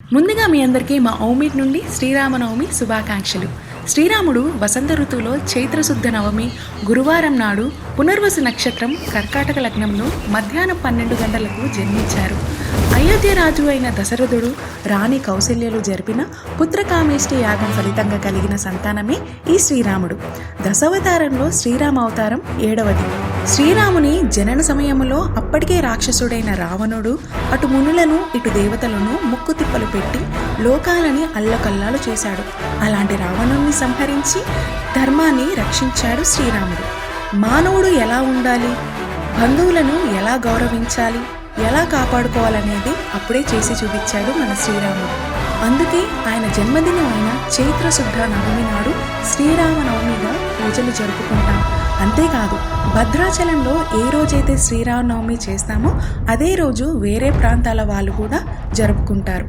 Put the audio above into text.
ముందుగా మీ అందరికీ మా ఓమిట్ నుండి శ్రీరామనవమి శుభాకాంక్షలు. శ్రీరాముడు వసంత ఋతువులో చైత్రశుద్ధ నవమి గురువారం నాడు పునర్వసు నక్షత్రం కర్కాటక లగ్నంలో మధ్యాహ్నం 12 గంటలకు జన్మించారు. అయోధ్య రాజు అయిన దశరథుడు రాణి కౌసల్యలు జరిపిన పుత్రకామేష్టి యాగం ఫలితంగా కలిగిన సంతానమే ఈ శ్రీరాముడు. దశావతారంలో శ్రీరామ అవతారం 7వది. శ్రీరాముని జనన సమయంలో అప్పటికే రాక్షసుడైన రావణుడు అటు మునులను ఇటు దేవతలను ముక్కు తిప్పలు పెట్టి లోకాలని అల్లకల్లాలు చేశాడు. అలాంటి రావణుణ్ణి సంహరించి ధర్మాన్ని రక్షించాడు శ్రీరాముడు. మానవుడు ఎలా ఉండాలి, బంధువులను ఎలా గౌరవించాలి, ఎలా కాపాడుకోవాలనేది అప్పుడే చేసి చూపించాడు మన శ్రీరాముడు. అందుకే ఆయన జన్మదినం అయిన చైత్రశుద్ధ నవమి నాడు శ్రీరామనవమిగా పూజలు జరుపుకుంటాం. అంతేకాదు, భద్రాచలంలో ఏ రోజైతే శ్రీరామనవమి చేస్తామో అదే రోజు వేరే ప్రాంతాల వాళ్ళు కూడా జరుపుకుంటారు.